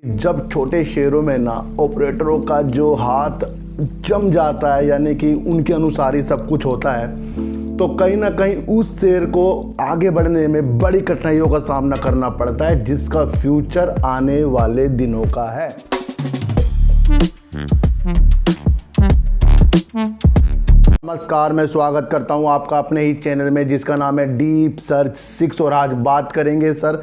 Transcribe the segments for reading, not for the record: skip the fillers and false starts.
जब छोटे शेयरों में ना ऑपरेटरों का जो हाथ जम जाता है, यानी कि उनके अनुसार ही सब कुछ होता है, तो कहीं ना कहीं उस शेयर को आगे बढ़ने में बड़ी कठिनाइयों का सामना करना पड़ता है, जिसका फ्यूचर आने वाले दिनों का है। नमस्कार, मैं स्वागत करता हूं आपका अपने ही चैनल में, जिसका नाम है डीप सर्च 6। और आज बात करेंगे सर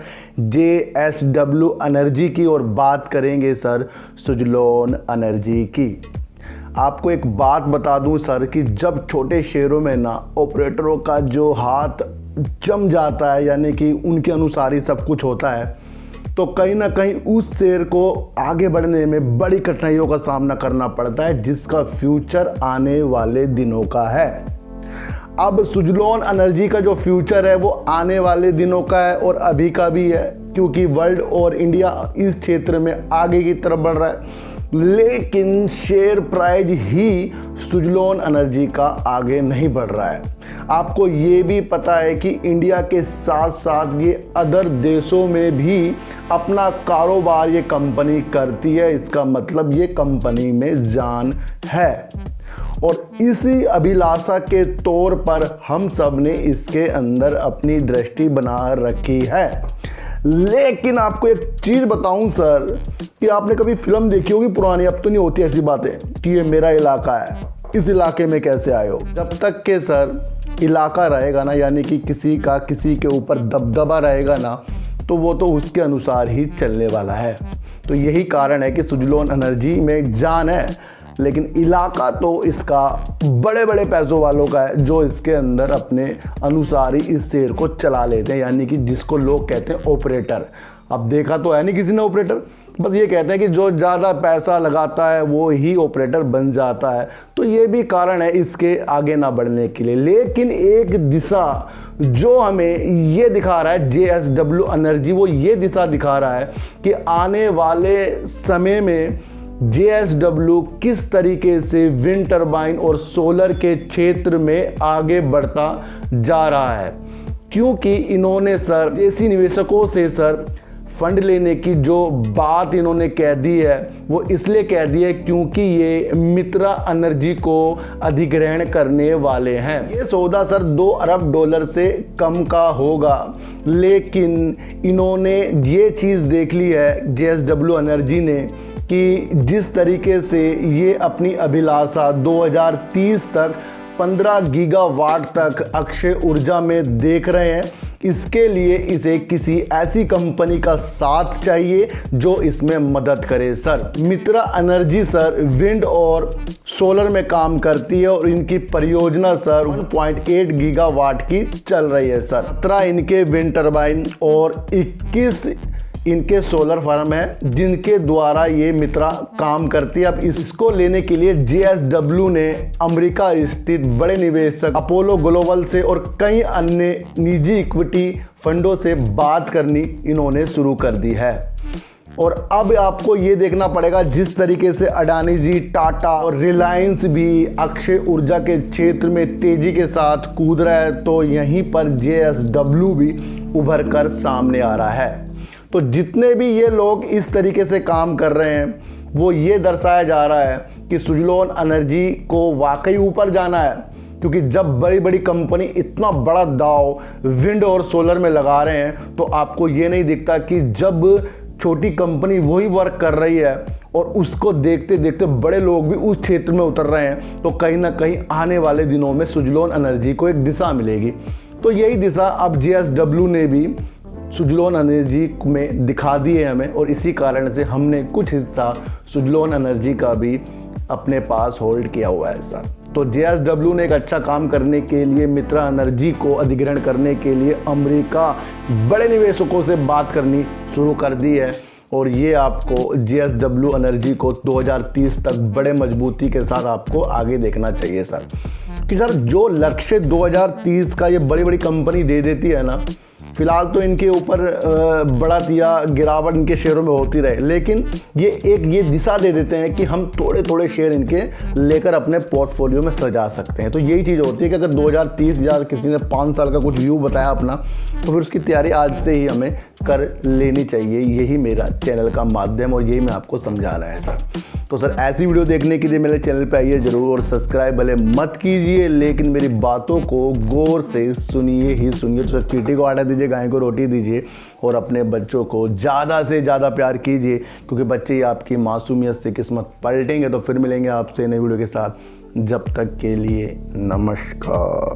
JSW एनर्जी की, और बात करेंगे सर सुजलॉन एनर्जी की। आपको एक बात बता दूं सर कि जब छोटे शेयरों में ना ऑपरेटरों का जो हाथ जम जाता है, यानी कि उनके अनुसार ही सब कुछ होता है, तो कहीं ना कहीं उस शेयर को आगे बढ़ने में बड़ी कठिनाइयों का सामना करना पड़ता है, जिसका फ्यूचर आने वाले दिनों का है। अब सुजलॉन एनर्जी का जो फ्यूचर है वो आने वाले दिनों का है और अभी का भी है, क्योंकि वर्ल्ड और इंडिया इस क्षेत्र में आगे की तरफ बढ़ रहा है। लेकिन शेयर प्राइस ही सुजलॉन एनर्जी का आगे नहीं बढ़ रहा है। आपको ये भी पता है कि इंडिया के साथ साथ ये अदर देशों में भी अपना कारोबार ये कंपनी करती है। इसका मतलब ये कंपनी में जान है, और इसी अभिलाषा के तौर पर हम सब ने इसके अंदर अपनी दृष्टि बना रखी है। लेकिन आपको एक चीज़ बताऊं सर, कि आपने कभी फिल्म देखी होगी पुरानी, अब तो नहीं होती ऐसी बातें कि ये मेरा इलाका है, इस इलाके में कैसे आए हो। जब तक के सर इलाका रहेगा ना, यानी कि किसी का किसी के ऊपर दबदबा रहेगा ना, तो वो तो उसके अनुसार ही चलने वाला है। तो यही कारण है कि सुजलॉन एनर्जी में जान है, लेकिन इलाका तो इसका बड़े बड़े पैसों वालों का है, जो इसके अंदर अपने अनुसार ही इस शेयर को चला लेते हैं, यानी कि जिसको लोग कहते हैं ऑपरेटर। अब देखा तो है नहीं किसी ने ऑपरेटर, बस ये कहते हैं कि जो ज़्यादा पैसा लगाता है वो ही ऑपरेटर बन जाता है। तो ये भी कारण है इसके आगे ना बढ़ने के लिए। लेकिन एक दिशा जो हमें ये दिखा रहा है JSW एनर्जी, वो ये दिशा दिखा रहा है कि आने वाले समय में JSW किस तरीके से विंड टरबाइन और सोलर के क्षेत्र में आगे बढ़ता जा रहा है। क्योंकि इन्होंने सर देसी निवेशकों से सर फंड लेने की जो बात इन्होंने कह दी है, वो इसलिए कह दी है क्योंकि ये मित्रा एनर्जी को अधिग्रहण करने वाले हैं। ये सौदा सर $2 अरब से कम का होगा, लेकिन इन्होंने ये चीज़ देख ली है JSW एनर्जी ने कि जिस तरीके से ये अपनी अभिलाषा 2030 तक 15 गीगावाट तक अक्षय ऊर्जा में देख रहे हैं, इसके लिए इसे किसी ऐसी कंपनी का साथ चाहिए जो इसमें मदद करे। सर मित्रा एनर्जी सर विंड और सोलर में काम करती है, और इनकी परियोजना सर 1.8 गीगावाट की चल रही है। सर 17 इनके विंड टरबाइन और 21 इनके सोलर फार्म है, जिनके द्वारा ये मित्रा काम करती है। अब इसको लेने के लिए JSW ने अमेरिका स्थित बड़े निवेशक अपोलो ग्लोबल से और कई अन्य निजी इक्विटी फंडों से बात करनी इन्होंने शुरू कर दी है। और अब आपको ये देखना पड़ेगा, जिस तरीके से अडानी जी, टाटा और रिलायंस भी अक्षय ऊर्जा के क्षेत्र में तेजी के साथ कूद रहा है, तो यहीं पर JSW भी उभर कर सामने आ रहा है। तो जितने भी ये लोग इस तरीके से काम कर रहे हैं, वो ये दर्शाया जा रहा है कि सुजलॉन एनर्जी को वाकई ऊपर जाना है। क्योंकि जब बड़ी बड़ी कंपनी इतना बड़ा दाव विंड और सोलर में लगा रहे हैं, तो आपको ये नहीं दिखता कि जब छोटी कंपनी वही वर्क कर रही है और उसको देखते देखते बड़े लोग भी उस क्षेत्र में उतर रहे हैं, तो कहीं ना कहीं आने वाले दिनों में सुजलॉन एनर्जी को एक दिशा मिलेगी। तो यही दिशा अब JSW ने भी सुजलॉन एनर्जी में दिखा दी है हमें, और इसी कारण से हमने कुछ हिस्सा सुजलॉन एनर्जी का भी अपने पास होल्ड किया हुआ है सर। तो JSW ने एक अच्छा काम करने के लिए मित्रा एनर्जी को अधिग्रहण करने के लिए अमेरिका बड़े निवेशकों से बात करनी शुरू कर दी है, और ये आपको JSW एनर्जी को 2030 तक बड़े मजबूती के साथ आपको आगे देखना चाहिए सर। कि सर जो लक्ष्य 2030 का ये बड़ी बड़ी कंपनी दे देती है ना, फिलहाल तो इनके ऊपर बढ़त या गिरावट इनके शेयरों में होती रहे, लेकिन ये दिशा दे देते हैं कि हम थोड़े थोड़े शेयर इनके लेकर अपने पोर्टफोलियो में सजा सकते हैं। तो यही चीज़ होती है कि अगर 2030 किसी ने 5 साल का कुछ व्यू बताया अपना, तो फिर उसकी तैयारी आज से ही हमें कर लेनी चाहिए। यही मेरा चैनल का माध्यम और यही मैं आपको समझा रहा है सर। तो सर ऐसी वीडियो देखने के लिए मेरे चैनल पे आइए ज़रूर, और सब्सक्राइब भले मत कीजिए लेकिन मेरी बातों को गौर से सुनिए ही सुनिए। तो सर चींटी को आटा दीजिए, गाय को रोटी दीजिए और अपने बच्चों को ज़्यादा से ज़्यादा प्यार कीजिए, क्योंकि बच्चे ही आपकी मासूमियत से किस्मत पलटेंगे। तो फिर मिलेंगे आपसे नई वीडियो के साथ, जब तक के लिए नमस्कार।